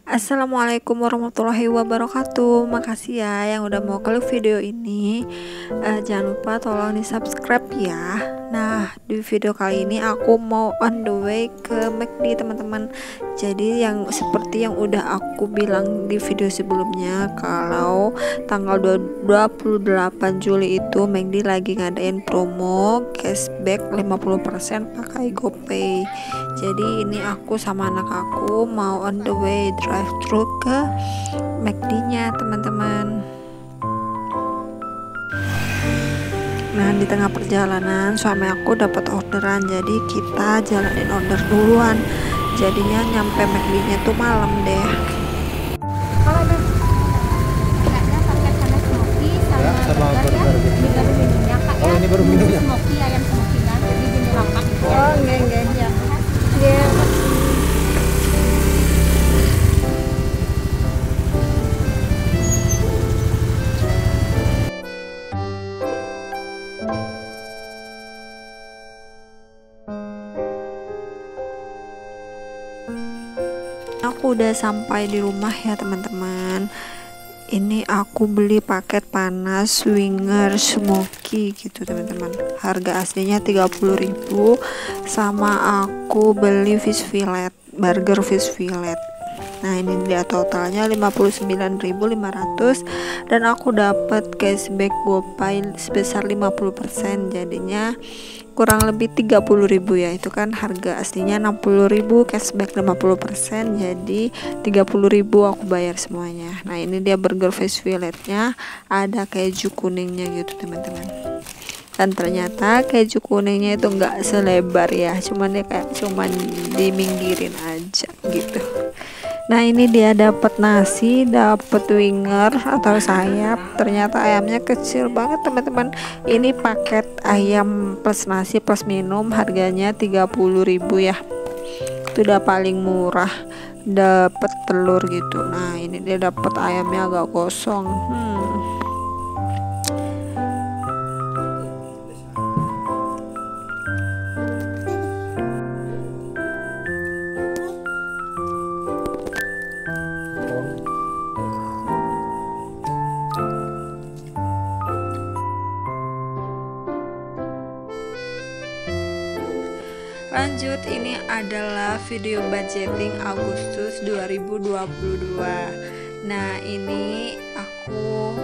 Assalamualaikum warahmatullahi wabarakatuh. Makasih ya yang udah mau klik video ini. Jangan lupa tolong di subscribe ya. Nah, di video kali ini aku mau on the way ke McD teman-teman. Jadi yang seperti yang udah aku bilang di video sebelumnya, kalau tanggal 28 Juli itu McD lagi ngadain promo cashback 50% pakai GoPay. Jadi ini aku sama anak aku mau on the way drive thru ke McD-nya teman-teman. Nah, di tengah perjalanan suami aku dapat orderan, jadi kita jalanin order duluan. Jadinya nyampe McD-nya tuh malam deh. Kalau ada enggaknya pakai sama smoky sama burger ya. Ini baru minumnya Kak ya. Oh, ini baru minumnya. Smoky ayam smoky kan di bumbu lapak. Oh, enggak ya. Iya. Aku udah sampai di rumah ya teman-teman. Ini aku beli paket panas Winger Smoky gitu teman-teman. Harga aslinya 30.000, sama aku beli fish fillet, burger fish fillet. Nah, ini dia totalnya 59.500 dan aku dapat cashback GoPay sebesar 50%. Jadinya kurang lebih 30.000 ya. Itu kan harga aslinya 60.000, cashback 50%, jadi 30.000 aku bayar semuanya. Nah, ini dia burger fish filletnya, ada keju kuningnya gitu teman-teman. Dan ternyata keju kuningnya itu enggak selebar ya, cuman dia kayak cuman diminggirin aja gitu. Nah, ini dia dapat nasi, dapat winger atau sayap. Ternyata ayamnya kecil banget teman-teman. Ini paket ayam plus nasi plus minum harganya 30.000 ya. Itu udah paling murah. Dapat telur gitu. Nah, ini dia dapat ayamnya agak kosong. Lanjut, ini adalah video budgeting Agustus 2022. Nah, ini aku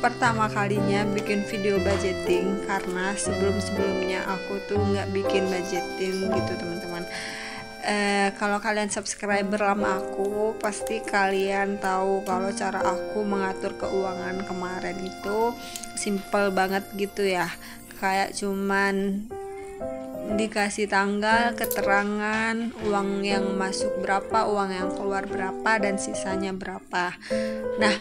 pertama kalinya bikin video budgeting karena sebelum-sebelumnya aku tuh nggak bikin budgeting gitu teman-teman. Kalau kalian subscriber lama aku, pasti kalian tahu kalau cara aku mengatur keuangan kemarin itu simple banget gitu ya. Kayak cuman dikasih tanggal, keterangan, uang yang masuk berapa, uang yang keluar berapa, dan sisanya berapa. Nah,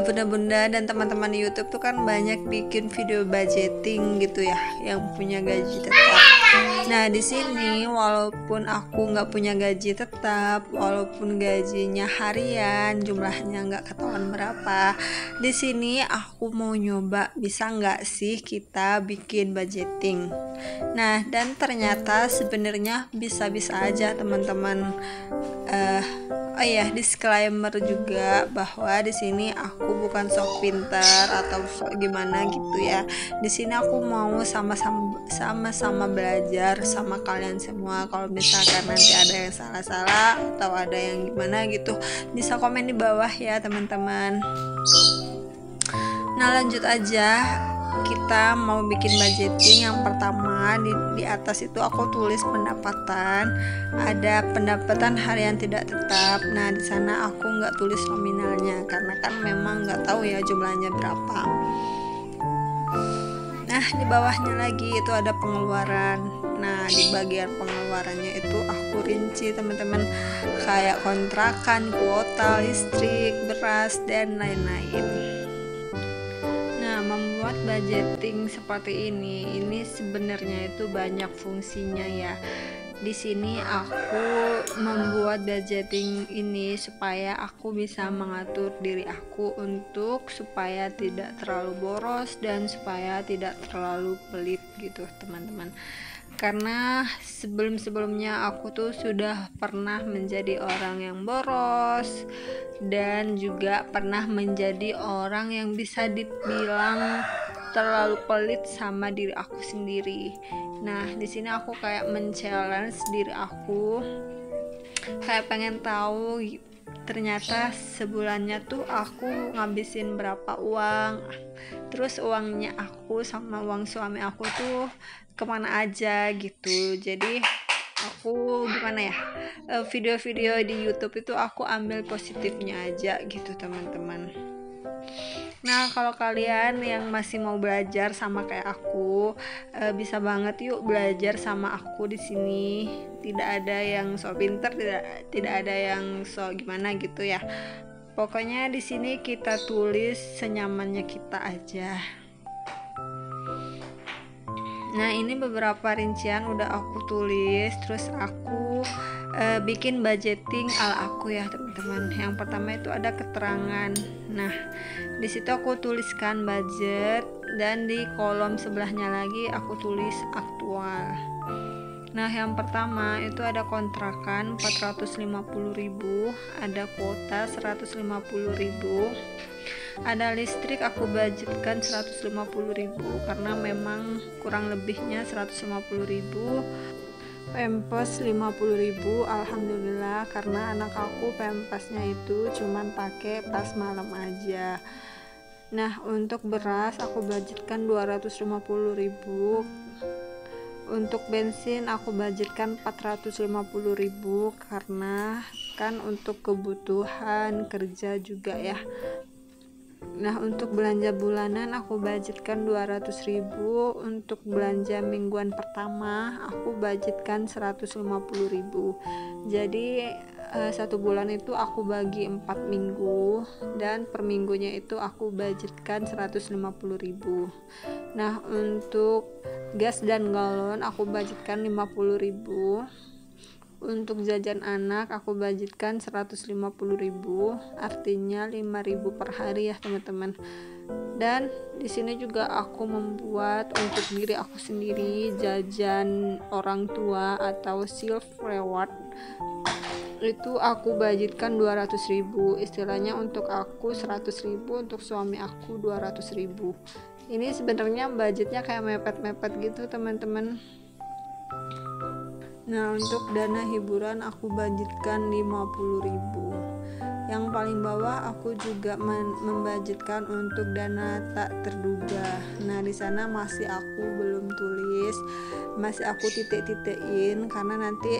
bunda-bunda dan teman-teman di YouTube tuh kan banyak bikin video budgeting gitu ya, yang punya gaji tetap. Nah, di sini walaupun aku nggak punya gaji tetap, walaupun gajinya harian, jumlahnya nggak ketahuan berapa, di sini aku mau nyoba bisa nggak sih kita bikin budgeting. Nah, dan ternyata sebenarnya bisa-bisa aja teman-teman. Oh iya, disclaimer juga bahwa di sini aku bukan sok pintar atau sok gimana gitu ya. Di sini aku mau sama-sama belajar sama kalian semua. Kalau misalkan nanti ada yang salah-salah atau ada yang gimana gitu, bisa komen di bawah ya teman-teman. Nah, lanjut aja. Kita mau bikin budgeting. Yang pertama di atas itu aku tulis pendapatan, ada pendapatan harian tidak tetap. Nah, di sana aku nggak tulis nominalnya karena kan memang nggak tahu ya jumlahnya berapa. Nah, di bawahnya lagi itu ada pengeluaran. Nah, di bagian pengeluarannya itu aku rinci teman-teman, kayak kontrakan, kuota listrik, beras, dan lain-lain. Membuat budgeting seperti ini sebenarnya itu banyak fungsinya ya. Di sini aku membuat budgeting ini supaya aku bisa mengatur diri aku untuk supaya tidak terlalu boros dan supaya tidak terlalu pelit gitu teman-teman. Karena sebelum-sebelumnya aku tuh sudah pernah menjadi orang yang boros dan juga pernah menjadi orang yang bisa dibilang terlalu pelit sama diri aku sendiri. Nah, di sini aku kayak men-challenge diri aku, kayak pengen tahu ternyata sebulannya tuh aku ngabisin berapa uang, terus uangnya aku sama uang suami aku tuh kemana aja gitu. Jadi aku gimana ya, video-video di YouTube itu aku ambil positifnya aja gitu teman-teman. Nah, kalau kalian yang masih mau belajar sama kayak aku, bisa banget yuk belajar sama aku di sini. Tidak ada yang so pinter, tidak ada yang so gimana gitu ya. Pokoknya di sini kita tulis senyamannya kita aja. Nah, ini beberapa rincian udah aku tulis, terus aku bikin budgeting ala aku ya teman-teman. Yang pertama itu ada keterangan. Nah, di situ aku tuliskan budget dan di kolom sebelahnya lagi aku tulis aktual. Nah, yang pertama itu ada kontrakan 450.000, ada kuota 150.000. Ada listrik aku budgetkan 150.000 karena memang kurang lebihnya 150.000. Pempes 50.000, alhamdulillah, karena anak aku pempesnya itu cuman pakai pas malam aja. Nah, untuk beras aku budgetkan 250.000. Untuk bensin aku budgetkan 450.000 karena kan untuk kebutuhan kerja juga ya. Nah, untuk belanja bulanan aku budgetkan 200.000. Untuk belanja mingguan pertama aku budgetkan 150.000. Jadi satu bulan itu aku bagi 4 minggu dan per minggunya itu aku budgetkan 150.000. Nah, untuk gas dan galon aku budgetkan 50.000. Untuk jajan anak aku budgetkan 150.000, artinya 5.000 per hari ya teman-teman. Dan di sini juga aku membuat untuk diri aku sendiri jajan orang tua atau self reward. Itu aku budgetkan 200.000, istilahnya untuk aku 100.000, untuk suami aku 200.000. Ini sebenarnya budgetnya kayak mepet-mepet gitu teman-teman. Nah, untuk dana hiburan aku budgetkan 50.000. Yang paling bawah aku juga membudgetkan untuk dana tak terduga. Nah, di sana masih aku belum tulis, masih aku titik-titikin karena nanti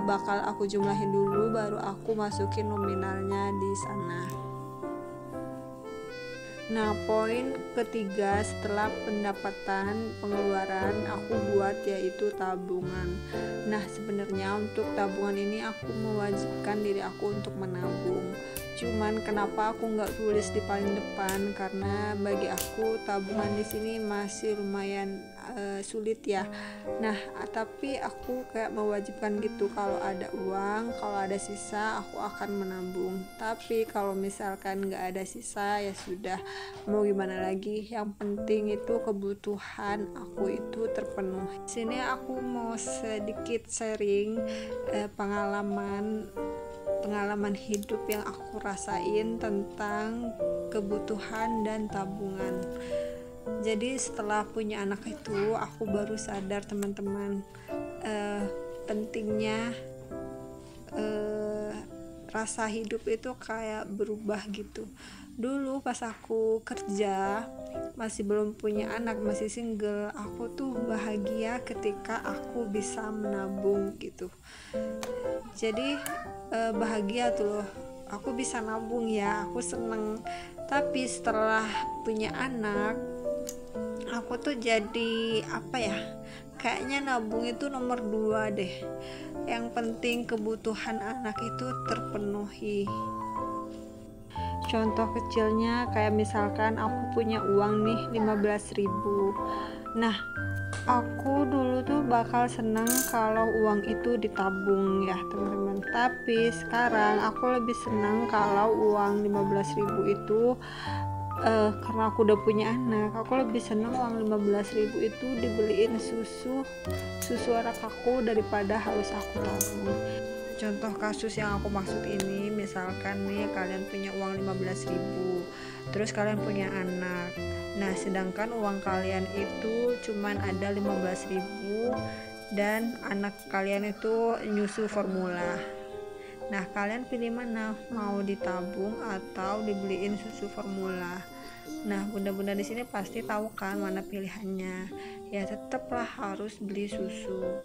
bakal aku jumlahin dulu baru aku masukin nominalnya di sana. Nah, poin ketiga setelah pendapatan pengeluaran aku buat yaitu tabungan. Nah, sebenarnya untuk tabungan ini aku mewajibkan diri aku untuk menabung. Cuman kenapa aku nggak tulis di paling depan, karena bagi aku tabungan di sini masih lumayan sulit ya. Nah, tapi aku kayak mewajibkan gitu, kalau ada uang, kalau ada sisa aku akan menabung. Tapi kalau misalkan nggak ada sisa ya sudah, mau gimana lagi, yang penting itu kebutuhan aku itu terpenuhi. Sini aku mau sedikit sharing pengalaman hidup yang aku rasain tentang kebutuhan dan tabungan. Jadi setelah punya anak itu aku baru sadar teman-teman, pentingnya rasa hidup itu kayak berubah gitu. Dulu pas aku kerja, masih belum punya anak, masih single, aku tuh bahagia ketika aku bisa menabung gitu. Jadi bahagia tuh loh, aku bisa nabung ya, aku seneng. Tapi setelah punya anak, aku tuh jadi apa ya, kayaknya nabung itu nomor 2 deh. Yang penting kebutuhan anak itu terpenuhi. Contoh kecilnya kayak misalkan aku punya uang nih 15.000. Nah, aku dulu tuh bakal seneng kalau uang itu ditabung ya teman-teman. Tapi sekarang aku lebih seneng kalau uang 15.000 itu karena aku udah punya anak, aku lebih seneng uang 15.000 itu dibeliin susu anak aku daripada harus aku tabung. Contoh kasus yang aku maksud ini, misalkan nih kalian punya uang 15.000, terus kalian punya anak. Nah, sedangkan uang kalian itu cuman ada 15.000 dan anak kalian itu nyusu formula. Nah, kalian pilih mana? Mau ditabung atau dibeliin susu formula? Nah, bunda-bunda di sini pasti tahu kan mana pilihannya. Ya, tetaplah harus beli susu.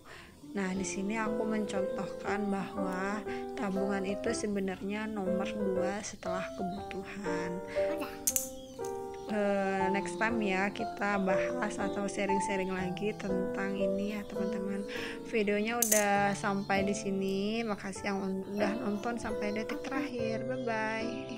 Nah, di sini aku mencontohkan bahwa tabungan itu sebenarnya nomor 2 setelah kebutuhan. Next time ya kita bahas atau sharing-sharing lagi tentang ini ya teman-teman. Videonya udah sampai di sini. Makasih yang udah nonton sampai detik terakhir. Bye bye.